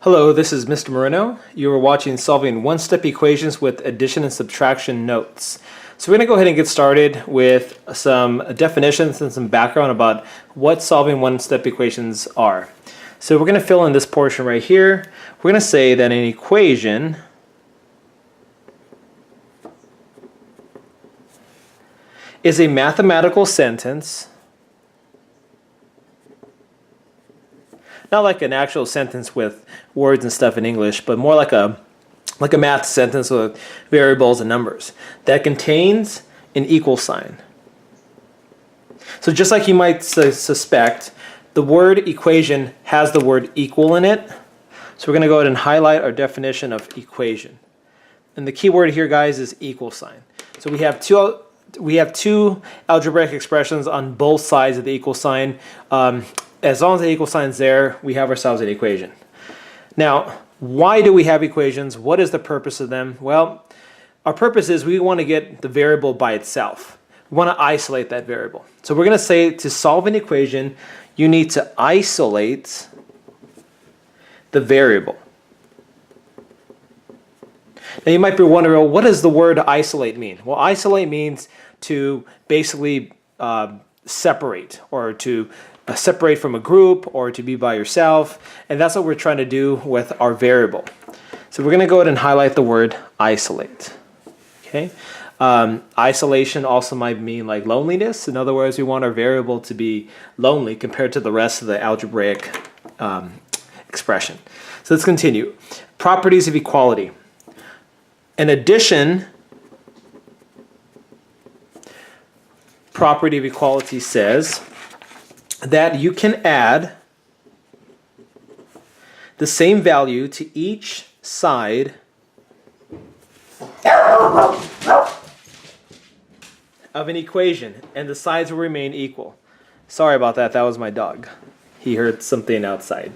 Hello, this is Mr. Marino. You are watching Solving One-Step Equations with Addition and Subtraction Notes. So we're going to go ahead and get started with some definitions and some background about what solving one-step equations are. So we're going to fill in this portion right here. We're going to say that an equation is a mathematical sentence, not like an actual sentence with words and stuff in English, but more like a math sentence with variables and numbers that contains an equal sign. So just like you might suspect, the word equation has the word equal in it. So we're going to go ahead and highlight our definition of equation. And the key word here, guys, is equal sign. So we have two algebraic expressions on both sides of the equal sign. As long as the equal sign's there, we have ourselves an equation. Now, why do we have equations? What is the purpose of them? Well, our purpose is we want to get the variable by itself. We want to isolate that variable. So we're going to say to solve an equation, you need to isolate the variable. Now you might be wondering, well, what does the word isolate mean? Well, isolate means to basically separate, or to separate from a group, or to be by yourself, and that's what we're trying to do with our variable. So we're going to go ahead and highlight the word isolate. Okay. Isolation also might mean like loneliness. In other words, we want our variable to be lonely compared to the rest of the algebraic expression. So let's continue. Properties of equality. An addition property of equality says that you can add the same value to each side of an equation, and the sides will remain equal. Sorry about that, that was my dog. He heard something outside.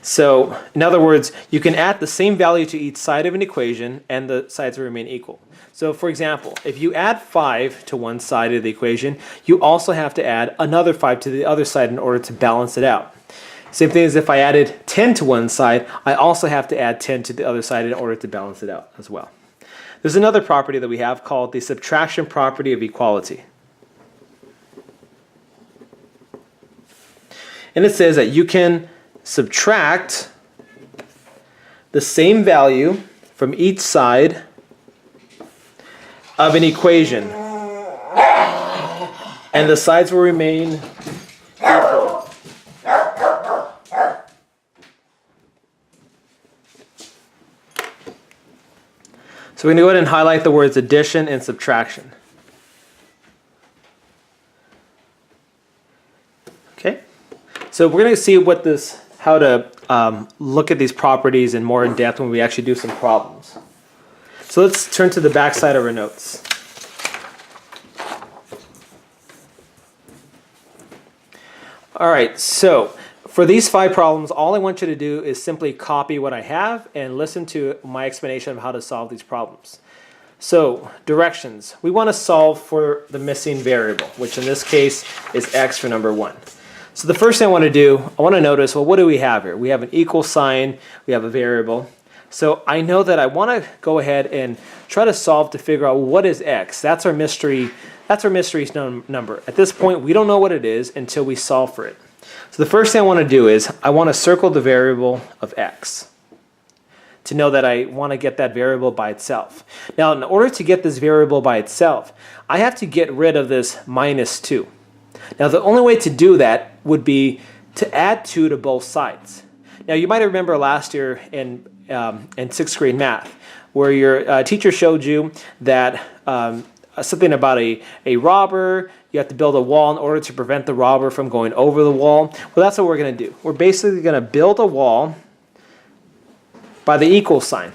So, in other words, you can add the same value to each side of an equation, and the sides will remain equal. So, for example, if you add 5 to one side of the equation, you also have to add another 5 to the other side in order to balance it out. Same thing as if I added 10 to one side, I also have to add 10 to the other side in order to balance it out as well. There's another property that we have called the subtraction property of equality. And it says that you can subtract the same value from each side of an equation, and the sides will remain equal. So we're going to go ahead and highlight the words addition and subtraction. Okay, so we're going to see how to look at these properties in more in depth when we actually do some problems. So let's turn to the back side of our notes. All right, so for these 5 problems, all I want you to do is simply copy what I have and listen to my explanation of how to solve these problems. So, directions. We want to solve for the missing variable, which in this case is x for number 1. So the first thing I want to do, I want to notice, well, what do we have here? We have an equal sign, we have a variable. So I know that I want to go ahead and try to solve to figure out what is x. That's our mystery number. At this point, we don't know what it is until we solve for it. So the first thing I want to do is I want to circle the variable of x to know that I want to get that variable by itself. Now, in order to get this variable by itself, I have to get rid of this minus 2. Now, the only way to do that would be to add 2 to both sides. Now, you might remember last year in 6th grade math, where your teacher showed you that something about a robber, you have to build a wall in order to prevent the robber from going over the wall. Well, that's what we're going to do. We're basically going to build a wall by the equal sign.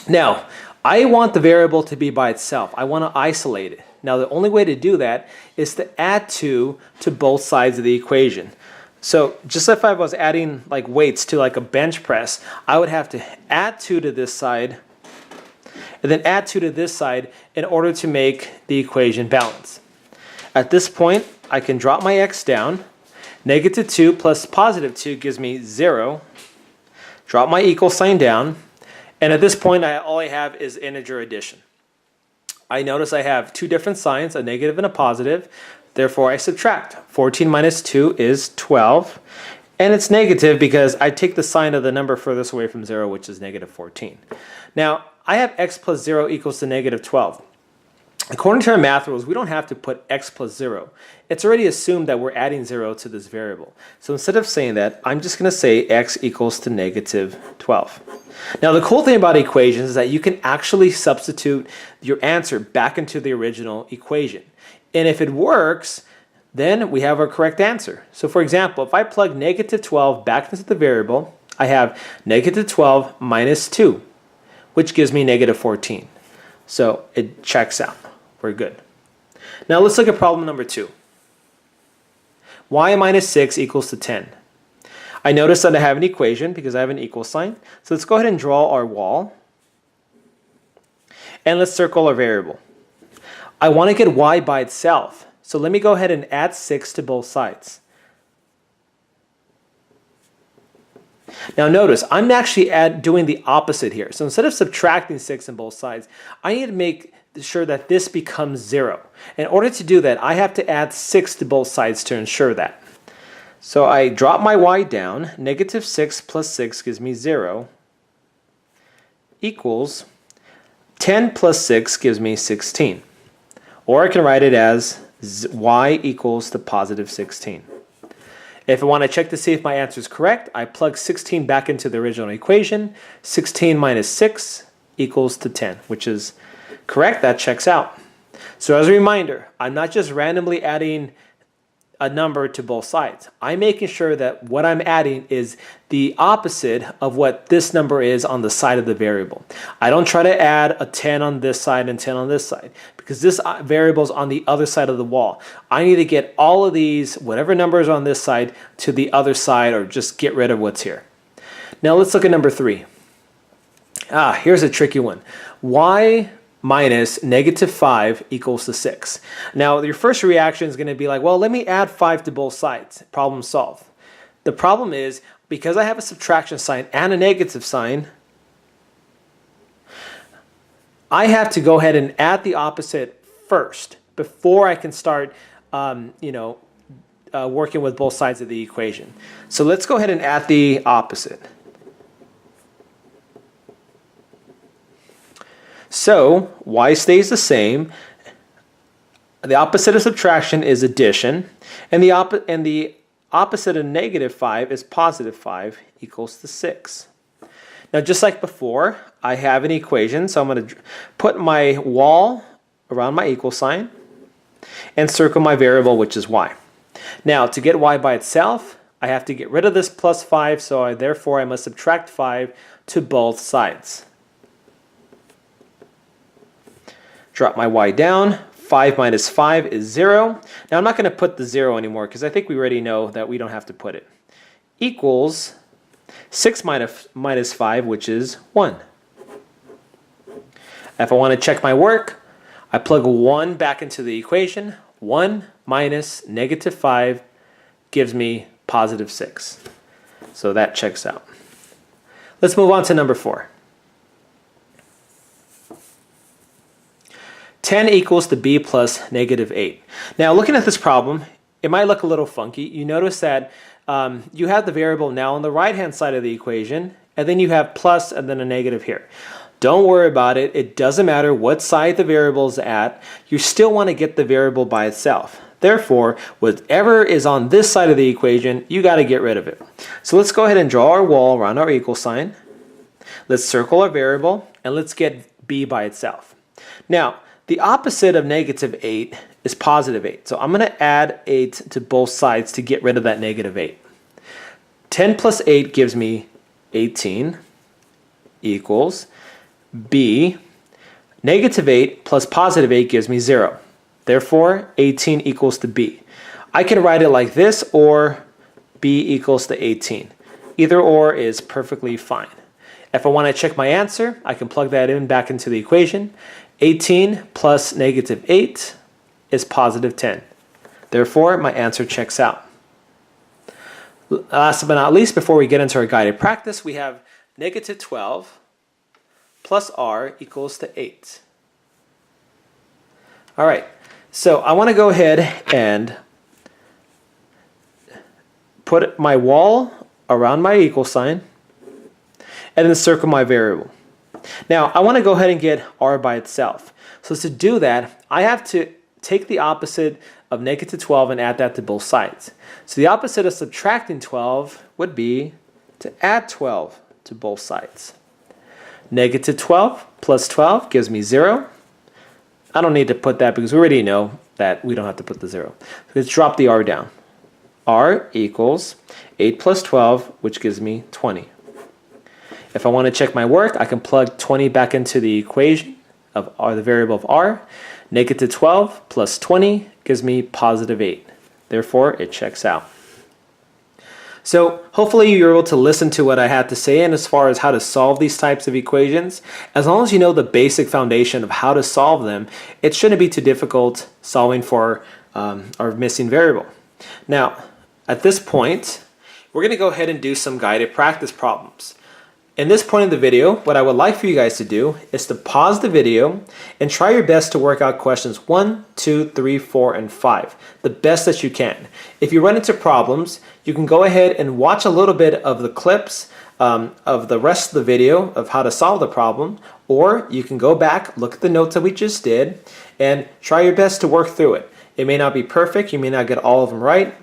Now, I want the variable to be by itself. I want to isolate it. Now, the only way to do that is to add 2 to both sides of the equation. So just if I was adding like weights to like a bench press, I would have to add 2 to this side and then add 2 to this side in order to make the equation balance. At this point, I can drop my x down. Negative 2 plus positive 2 gives me 0. Drop my equal sign down, and at this point, all I have is integer addition. I notice I have two different signs, a negative and a positive. Therefore, I subtract. 14 minus 2 is 12. And it's negative because I take the sign of the number furthest away from 0, which is negative 14. Now, I have x plus 0 equals to negative 12. According to our math rules, we don't have to put x plus 0. It's already assumed that we're adding 0 to this variable. So instead of saying that, I'm just going to say x equals to negative 12. Now, the cool thing about equations is that you can actually substitute your answer back into the original equation. And if it works, then we have our correct answer. So for example, if I plug negative 12 back into the variable, I have negative 12 minus 2, which gives me negative 14. So it checks out. We're good. Now let's look at problem number 2. Y minus 6 equals to 10. I notice that I have an equation because I have an equal sign. So let's go ahead and draw our wall. And let's circle our variable. I want to get y by itself. So let me go ahead and add 6 to both sides. Now notice, I'm actually doing the opposite here. So instead of subtracting 6 on both sides, I need to make sure that this becomes 0. In order to do that, I have to add 6 to both sides to ensure that. So I drop my y down. Negative 6 plus 6 gives me 0 equals 10 plus 6 gives me 16. Or I can write it as y equals to positive 16. If I want to check to see if my answer is correct, I plug 16 back into the original equation. 16 minus 6 equals to 10, which is correct. That checks out. So as a reminder, I'm not just randomly adding a number to both sides. I'm making sure that what I'm adding is the opposite of what this number is on the side of the variable. I don't try to add a 10 on this side and 10 on this side because this variable is on the other side of the wall. I need to get all of these, whatever numbers on this side, to the other side or just get rid of what's here. Now let's look at number 3. Here's a tricky one. Y minus negative 5 equals to 6. Now, your first reaction is going to be like, well, let me add 5 to both sides. Problem solved. The problem is, because I have a subtraction sign and a negative sign, I have to go ahead and add the opposite first before I can start working with both sides of the equation. So let's go ahead and add the opposite. So y stays the same. The opposite of subtraction is addition, and the opposite of negative 5 is positive 5 equals to 6. Now, just like before, I have an equation, so I'm going to put my wall around my equal sign and circle my variable, which is y. Now, to get y by itself, I have to get rid of this plus 5, so therefore I must subtract 5 to both sides. Drop my y down. 5 minus 5 is 0. Now I'm not going to put the 0 anymore because I think we already know that we don't have to put it. Equals 6 minus 5, which is 1. If I want to check my work, I plug 1 back into the equation. 1 minus negative 5 gives me positive 6. So that checks out. Let's move on to number 4. 10 equals to b plus negative 8. Now, looking at this problem, it might look a little funky. You notice that you have the variable now on the right-hand side of the equation, and then you have plus and then a negative here. Don't worry about it. It doesn't matter what side the variable is at. You still want to get the variable by itself. Therefore, whatever is on this side of the equation, you got to get rid of it. So let's go ahead and draw our wall around our equal sign. Let's circle our variable, and let's get b by itself. Now, the opposite of negative 8 is positive 8. So I'm going to add 8 to both sides to get rid of that negative 8. 10 plus 8 gives me 18 equals b. Negative 8 plus positive 8 gives me 0. Therefore, 18 equals to b. I can write it like this, or b equals to 18. Either or is perfectly fine. If I want to check my answer, I can plug that in back into the equation. 18 plus negative 8 is positive 10. Therefore, my answer checks out. Last but not least, before we get into our guided practice, we have negative 12 plus r equals to 8. All right, so I want to go ahead and put my wall around my equal sign and then circle my variable. Now, I want to go ahead and get r by itself. So to do that, I have to take the opposite of negative 12 and add that to both sides. So the opposite of subtracting 12 would be to add 12 to both sides. Negative 12 plus 12 gives me 0. I don't need to put that because we already know that we don't have to put the 0. So let's drop the r down. R equals 8 plus 12, which gives me 20. If I want to check my work, I can plug 20 back into the equation of r, the variable of r. Negative 12 plus 20 gives me positive 8. Therefore, it checks out. So hopefully you're able to listen to what I had to say and as far as how to solve these types of equations. As long as you know the basic foundation of how to solve them, it shouldn't be too difficult solving for our missing variable. Now, at this point, we're going to go ahead and do some guided practice problems. In this point of the video, what I would like for you guys to do is to pause the video and try your best to work out questions 1, 2, 3, 4, and 5, the best that you can. If you run into problems, you can go ahead and watch a little bit of the clips of the rest of the video of how to solve the problem, or you can go back, look at the notes that we just did, and try your best to work through it. It may not be perfect, you may not get all of them right,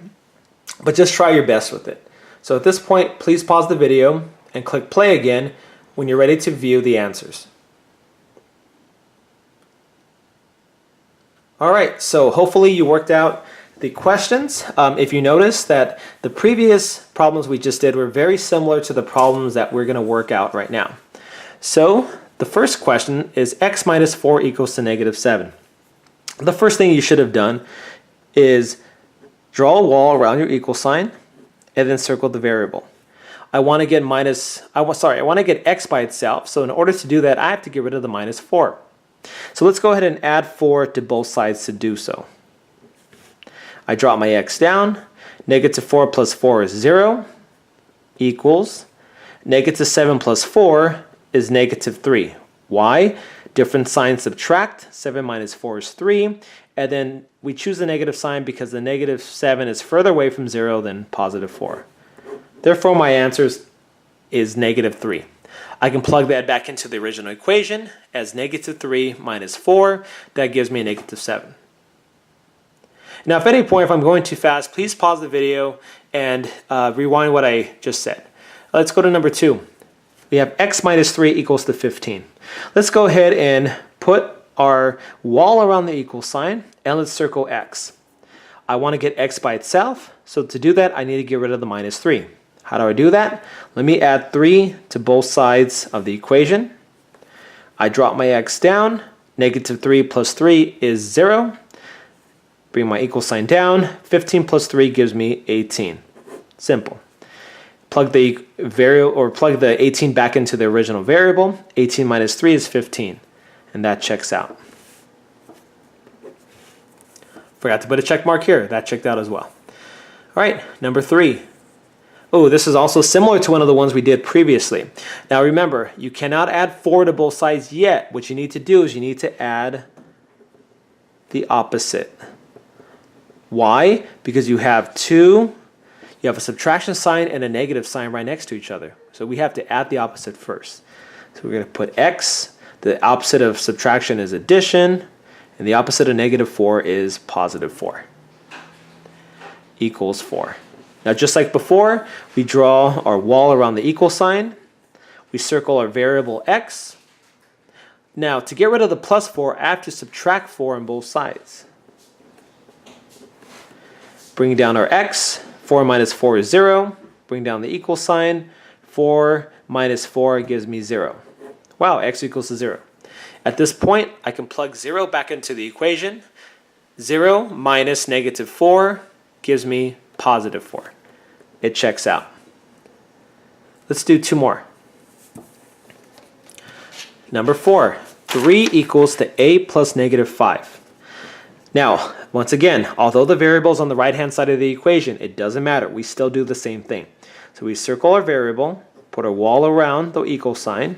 but just try your best with it. So at this point, please pause the video and click play again when you're ready to view the answers. Alright, so hopefully you worked out the questions. If you notice that the previous problems we just did were very similar to the problems that we're going to work out right now. So the first question is x minus 4 equals to negative 7. The first thing you should have done is draw a wall around your equal sign and then circle the variable. I want to get x by itself. So in order to do that, I have to get rid of the minus 4. So let's go ahead and add 4 to both sides to do so. I drop my x down. Negative 4 plus 4 is 0 equals negative 7 plus 4 is negative 3. Why? Different signs subtract. 7 minus 4 is 3. And then we choose the negative sign because the negative 7 is further away from 0 than positive 4. Therefore, my answer is negative 3. I can plug that back into the original equation as negative 3 minus 4. That gives me a negative 7. Now, if at any point, if I'm going too fast, please pause the video and rewind what I just said. Let's go to number 2. We have x minus 3 equals to 15. Let's go ahead and put our wall around the equal sign and let's circle x. I want to get x by itself, so to do that, I need to get rid of the minus 3. How do I do that? Let me add 3 to both sides of the equation. I drop my x down. Negative 3 plus 3 is 0. Bring my equal sign down. 15 plus 3 gives me 18. Simple. Plug the plug the 18 back into the original variable. 18 minus 3 is 15. And that checks out. Forgot to put a check mark here. That checked out as well. All right, number 3. Oh, this is also similar to one of the ones we did previously. Now remember, you cannot add 4 to both sides yet. What you need to do is you need to add the opposite. Why? Because you have a subtraction sign and a negative sign right next to each other. So we have to add the opposite first. So we're going to put x. The opposite of subtraction is addition. And the opposite of negative 4 is positive 4. Equals 4. Now, just like before, we draw our wall around the equal sign. We circle our variable x. Now, to get rid of the plus 4, I have to subtract 4 on both sides. Bring down our x. 4 minus 4 is 0. Bring down the equal sign. 4 minus 4 gives me 0. Wow, x equals to 0. At this point, I can plug 0 back into the equation. 0 minus negative 4 gives me positive 4. It checks out. Let's do 2 more. Number 4, 3 equals to a plus negative 5. Now, once again, although the variable is on the right-hand side of the equation, it doesn't matter. We still do the same thing. So we circle our variable, put a wall around the equal sign,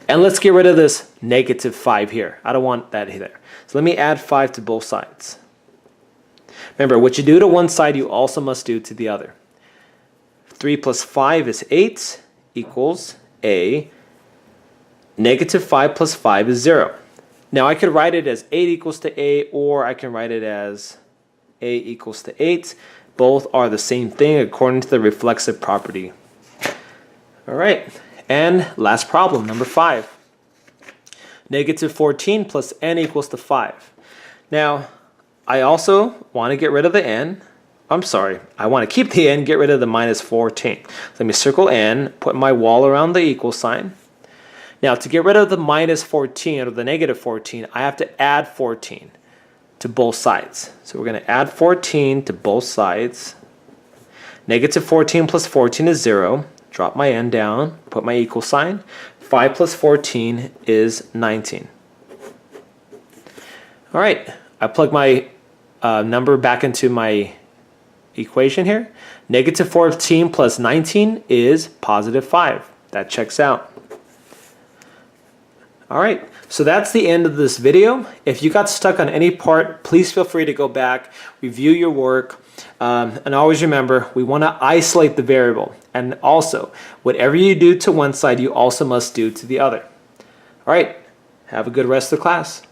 and let's get rid of this -5 here. I don't want that here. So let me add 5 to both sides. Remember, what you do to one side, you also must do to the other. 3 plus 5 is 8 equals a. -5 plus 5 is 0. Now I could write it as 8 equals to a, or I can write it as a equals to 8. Both are the same thing according to the reflexive property. All right, and last problem, number 5. -14 plus n equals to 5. Now, I also want to get rid of the n. I'm sorry, I want to keep the n, get rid of the -14. Let me circle n, put my wall around the equal sign. Now, to get rid of the -14 or the -14, I have to add 14 to both sides. So we're going to add 14 to both sides. -14 plus 14 is 0. Drop my n down, put my equal sign. 5 plus 14 is 19. All right, I plug my number back into my equation here. -14 plus 19 is +5. That checks out. All right, so that's the end of this video. If you got stuck on any part, please feel free to go back, review your work, and always remember, we want to isolate the variable. And also, whatever you do to one side, you also must do to the other. All right, have a good rest of the class.